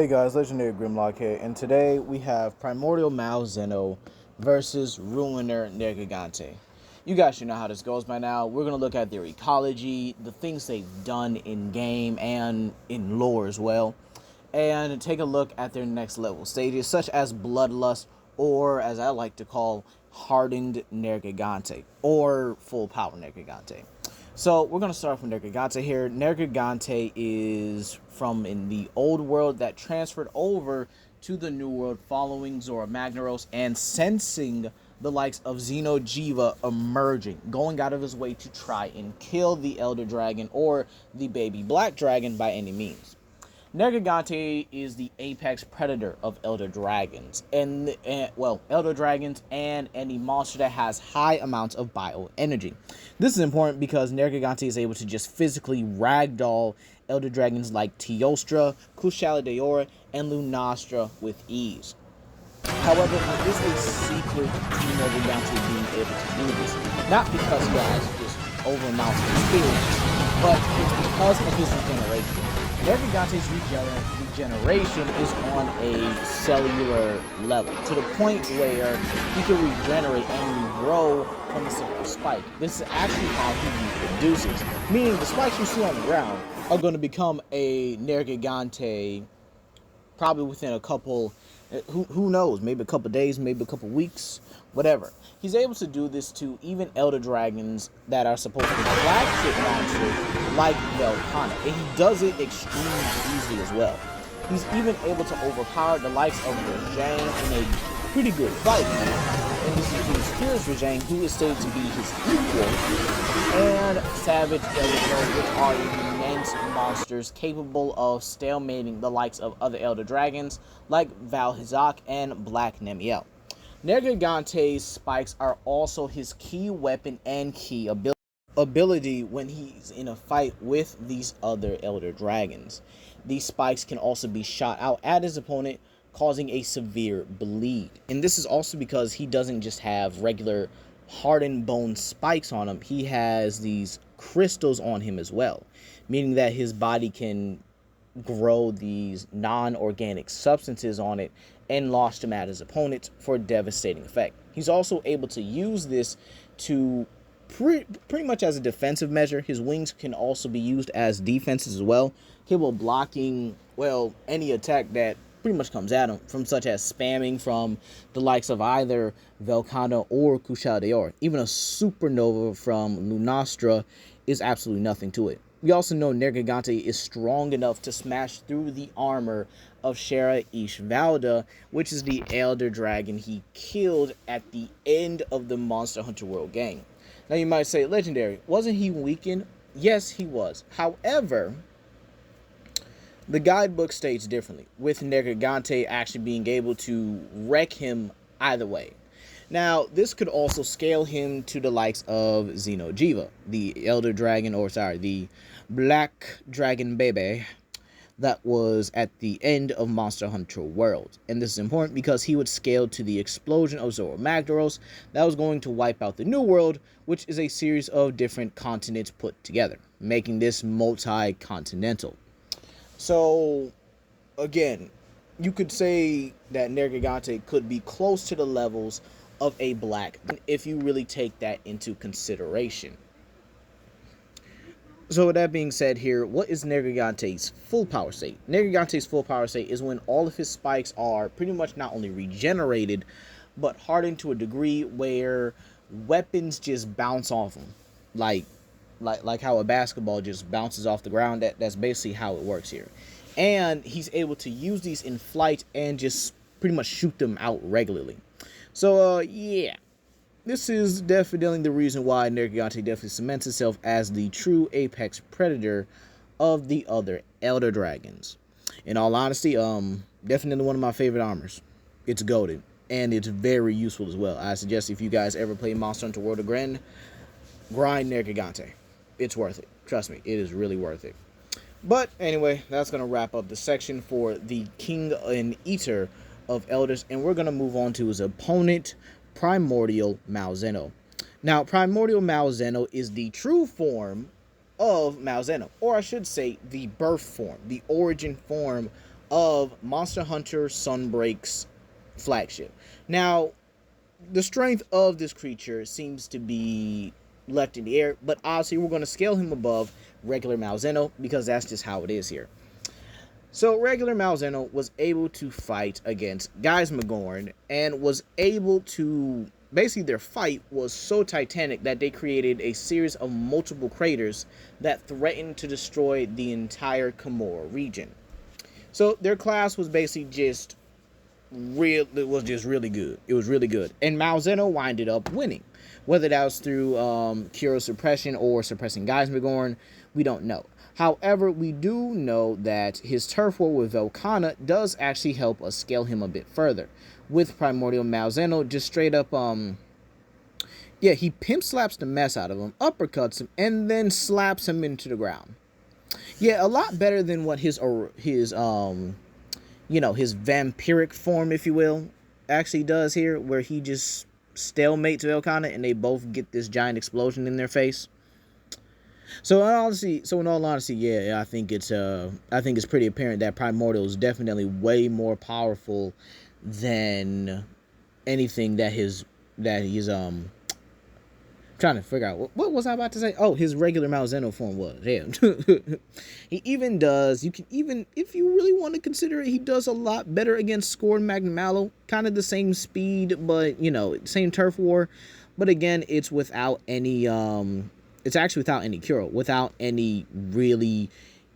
Hey guys, Legendary Grimlock here, and today we have Primordial Malzeno versus Ruiner Nergigante. You guys should know how this goes by now. We're going to look at their ecology, the things they've done in-game and in lore as well, and take a look at their next level stages, such as Bloodlust, or as I like to call, Hardened Nergigante, or Full Power Nergigante. So we're going to start from Nergigante here. Nergigante is from in the old world that transferred over to the new world following Zora Magnaros and sensing the likes of Xeno'jiiva emerging, going out of his way to try and kill the Elder Dragon or the baby Black Dragon by any means. Nergigante is the apex predator of Elder Dragons, Elder Dragons and any monster that has high amounts of bioenergy. This is important because Nergigante is able to just physically ragdoll Elder Dragons like Teostra, Kushala and Lunastra with ease. However, there is a secret to Nergigante being able to do this, not because he has just over-amounts of experience, but it's because of his regeneration. Nergigante's regeneration is on a cellular level, to the point where he can regenerate and grow from a simple spike. This is actually how he reproduces, meaning the spikes you see on the ground are going to become a Nergigante probably within a couple, who knows, maybe a couple days, maybe a couple weeks, whatever. He's able to do this to even Elder Dragons that are supposed to be flagship monsters like Velkhana, and he does it extremely easily as well. He's even able to overpower the likes of Rajang in a pretty good fight, and this includes Fierce Rajang, who is stated to be his equal, and Savage Elder Dragons, which are immense monsters capable of stalemating the likes of other Elder Dragons like Valhizak and Black Nemiel. Nergigante's spikes are also his key weapon and key ability when he's in a fight with these other Elder Dragons. These spikes can also be shot out at his opponent, causing a severe bleed. And this is also because he doesn't just have regular hardened bone spikes on him. He has these crystals on him as well, meaning that his body can grow these non-organic substances on it and launch them at his opponent for a devastating effect. He's also able to use this to pretty much as a defensive measure. His wings can also be used as defenses as well, capable of blocking, well, any attack that pretty much comes at him, from such as spamming from the likes of either Velkhana or Kushala. Even a supernova from Lunastra is absolutely nothing to it. We also know Nergigante is strong enough to smash through the armor of Shara Ishvalda, which is the Elder Dragon he killed at the end of the Monster Hunter World game. Now you might say, Legendary, wasn't he weakened? Yes, he was. However, the guidebook states differently, with Nergigante actually being able to wreck him either way. Now, this could also scale him to the likes of Xeno'jiiva, the Elder Dragon, the Black Dragon baby that was at the end of Monster Hunter World. And this is important because he would scale to the explosion of Zora Magnaros that was going to wipe out the New World, which is a series of different continents put together, making this multi-continental. So, again, you could say that Nergigante could be close to the levels of a Black, if you really take that into consideration. So with that being said here, what is Nergigante's full power state? Nergigante's full power state is when all of his spikes are pretty much not only regenerated, but hardened to a degree where weapons just bounce off him. Like how a basketball just bounces off the ground. That's basically how it works here. And he's able to use these in flight and just pretty much shoot them out regularly. So, yeah. This is definitely the reason why Nergigante definitely cements itself as the true apex predator of the other Elder Dragons. In all honesty, definitely one of my favorite armors. It's goated, and it's very useful as well. I suggest if you guys ever play Monster Hunter World again, grind Nergigante. It's worth it. Trust me, it is really worth it. But anyway, that's going to wrap up the section for the King and Eater of Elders, and we're going to move on to his opponent, Primordial Malzeno. Now, Primordial Malzeno is the true form of Malzeno, or I should say the birth form, the origin form of Monster Hunter Sunbreak's Flagship. Now, the strength of this creature seems to be left in the air, but obviously we're going to scale him above regular Malzeno because that's just how it is here. So regular Malzeno was able to fight against Geismagorn and was able to, basically their fight was so titanic that they created a series of multiple craters that threatened to destroy the entire Kimura region. So their class was basically just it was just really good. It was really good. And Malzeno winded up winning. Whether that was through Cure Suppression or suppressing Geismagorn, we don't know. However, we do know that his turf war with Velkhana does actually help us scale him a bit further. With Primordial Malzeno, just straight up, yeah, he pimp slaps the mess out of him, uppercuts him, and then slaps him into the ground. Yeah, a lot better than what his vampiric form, if you will, actually does here, where he just stalemates Velkhana and they both get this giant explosion in their face. So in all honesty, yeah, I think it's pretty apparent that Primordial is definitely way more powerful than anything that he's trying to figure out what was I about to say? Oh, his regular Malzeno form was. Damn. He even does. You can even, if you really want to consider it, he does a lot better against Scorn Magnamalo. Kind of the same speed, but same turf war. But again, it's without any it's actually without any cure, without any really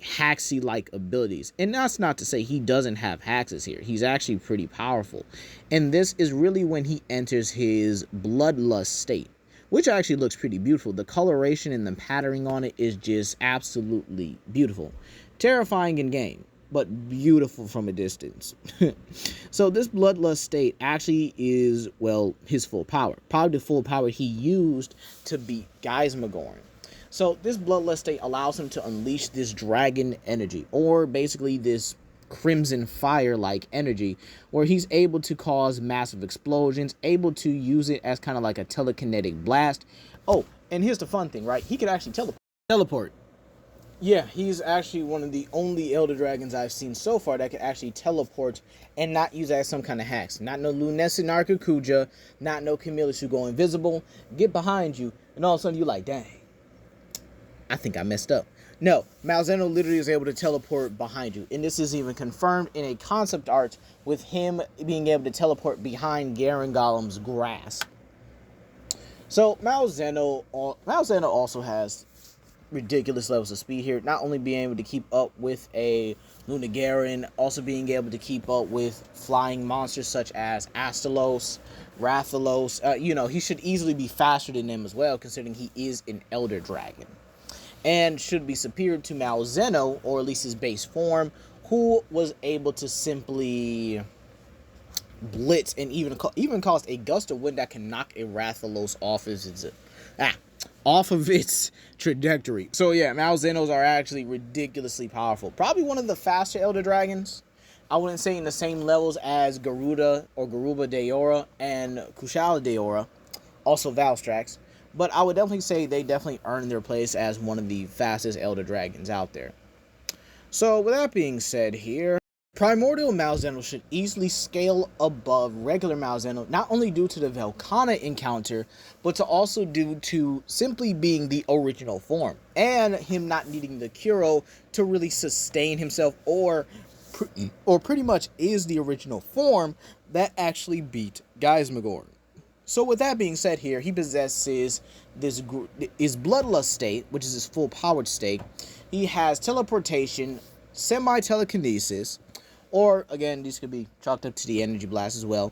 Haxy-like abilities. And that's not to say he doesn't have Haxes here. He's actually pretty powerful. And this is really when he enters his Bloodlust state, which actually looks pretty beautiful. The coloration and the patterning on it is just absolutely beautiful. Terrifying in game, but beautiful from a distance. So this Bloodlust state actually is, well, his full power. Probably the full power he used to beat Geismagorn. So this Bloodlust state allows him to unleash this dragon energy, or basically this crimson fire-like energy, where he's able to cause massive explosions, able to use it as kind of like a telekinetic blast. Oh, and here's the fun thing, right? He could actually teleport. Yeah, he's actually one of the only Elder Dragons I've seen so far that can actually teleport and not use that as some kind of hacks. Not no Lunescent Arcacuja, not no Camillus who go invisible, get behind you, and all of a sudden you're like, dang, I think I messed up. No, Malzeno literally is able to teleport behind you. And this is even confirmed in a concept art with him being able to teleport behind Garen Golem's grasp. So Malzeno also has ridiculous levels of speed here. Not only being able to keep up with a Luna Garen, also being able to keep up with flying monsters such as Astalos, Rathalos. He should easily be faster than them as well, considering he is an Elder Dragon. And should be superior to Malzeno, or at least his base form, who was able to simply blitz and even cause a gust of wind that can knock a Rathalos off of its trajectory. So yeah, Malzenos are actually ridiculously powerful. Probably one of the faster Elder Dragons. I wouldn't say in the same levels as Garuda or Garuba Deora and Kushala Deora, also Valstrax. But I would definitely say they definitely earned their place as one of the fastest Elder Dragons out there. So with that being said here, Primordial Malzeno should easily scale above regular Malzeno, not only due to the Velkhana encounter, but to also due to simply being the original form, and him not needing the Kuro to really sustain himself, or pretty much is the original form that actually beat Geismagorn. So with that being said here, he possesses his Bloodlust state, which is his full powered state. He has teleportation, semi-telekinesis, or again, these could be chalked up to the energy blast as well.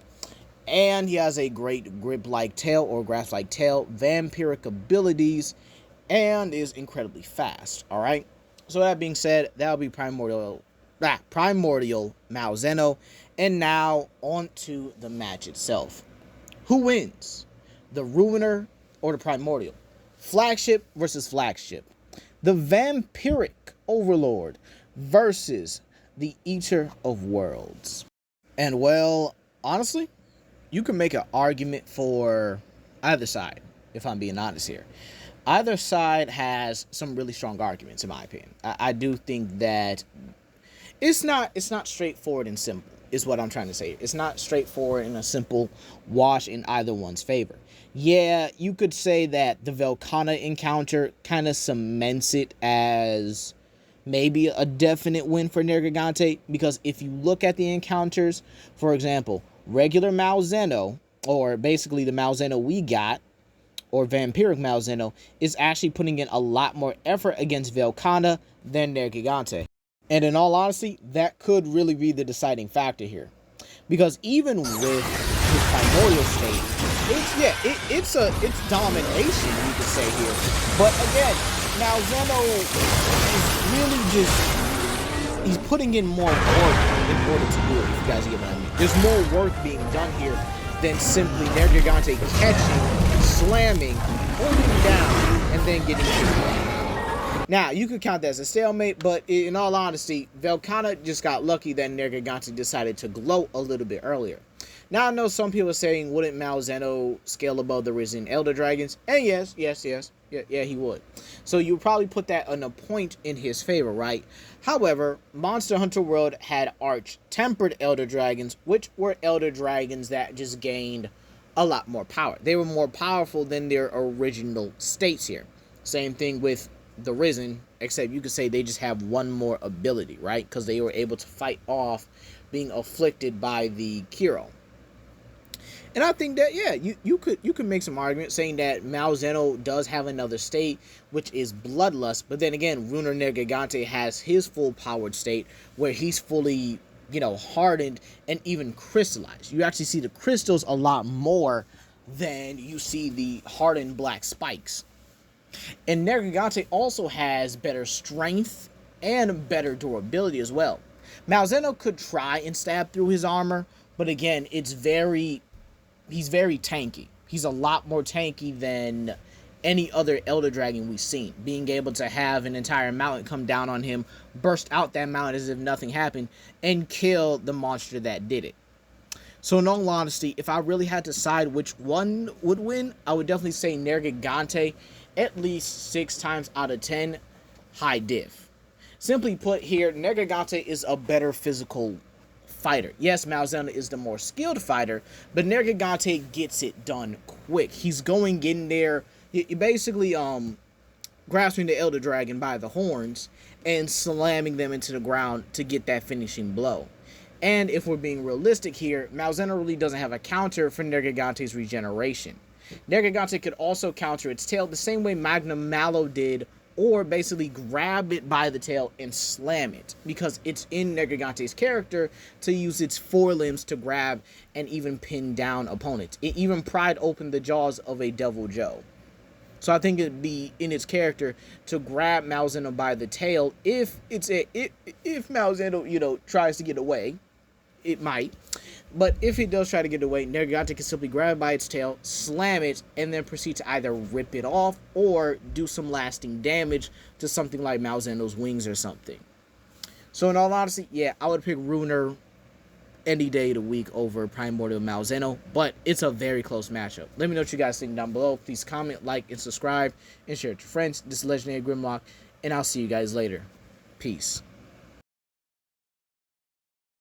And he has a great grip-like tail or grasp-like tail, vampiric abilities, and is incredibly fast. Alright? So that being said, that'll be Primordial Malzeno. And now on to the match itself. Who wins? The Ruiner or the Primordial? Flagship versus Flagship. The Vampiric Overlord versus the Eater of Worlds. And well, honestly, you can make an argument for either side, if I'm being honest here. Either side has some really strong arguments, in my opinion. I do think that It's not straightforward and simple, is what I'm trying to say. It's not straightforward and a simple wash in either one's favor. Yeah, you could say that the Velkhana encounter kind of cements it as maybe a definite win for Nergigante, because if you look at the encounters, for example, regular Malzeno, or basically the Malzeno we got, or Vampiric Malzeno, is actually putting in a lot more effort against Velkhana than Nergigante. And in all honesty, that could really be the deciding factor here. Because even with his primordial state, it's domination, you could say here. But again, Malzeno is really just, he's putting in more work in order to do it, if you guys get what I mean. There's more work being done here than simply Nergigante catching, slamming, holding down, and then getting hit. Now, you could count that as a stalemate, but in all honesty, Velkhana just got lucky that Nergigante decided to gloat a little bit earlier. Now, I know some people are saying, wouldn't Malzeno scale above the Risen Elder Dragons? And yes, he would. So you would probably put that on a point in his favor, right? However, Monster Hunter World had Arch-Tempered Elder Dragons, which were Elder Dragons that just gained a lot more power. They were more powerful than their original states here. Same thing with the Risen, except you could say they just have one more ability, right? Because they were able to fight off being afflicted by the Kiro. And I think that, yeah, you could make some argument saying that Malzeno does have another state, which is Bloodlust. But then again, Ruiner Nergigante has his full powered state where he's fully, hardened and even crystallized. You actually see the crystals a lot more than you see the hardened black spikes. And Nergigante also has better strength and better durability as well. Malzeno could try and stab through his armor, but again, he's very tanky. He's a lot more tanky than any other Elder Dragon we've seen. Being able to have an entire mountain come down on him, burst out that mountain as if nothing happened, and kill the monster that did it. So in all honesty, if I really had to decide which one would win, I would definitely say Nergigante, at least 6 times out of 10, high diff. Simply put here, Nergigante is a better physical fighter. Yes, Malzeno is the more skilled fighter, but Nergigante gets it done quick. He's going in there, basically grasping the Elder Dragon by the horns and slamming them into the ground to get that finishing blow. And if we're being realistic here, Malzeno really doesn't have a counter for Nergigante's regeneration. Nergigante could also counter its tail the same way Magnum Mallow did, or basically grab it by the tail and slam it, because it's in Nergigante's character to use its forelimbs to grab and even pin down opponents. It even pried open the jaws of a Devil Joe. So I think it'd be in its character to grab Malzeno by the tail if Malzeno, tries to get away. It might. But if it does try to get away, Nergigante can simply grab it by its tail, slam it, and then proceed to either rip it off or do some lasting damage to something like Malzeno's wings or something. So in all honesty, yeah, I would pick Ruiner any day of the week over Primordial Malzeno, but it's a very close matchup. Let me know what you guys think down below. Please comment, like, and subscribe, and share it with your friends. This is Legendary Grimlock, and I'll see you guys later. Peace.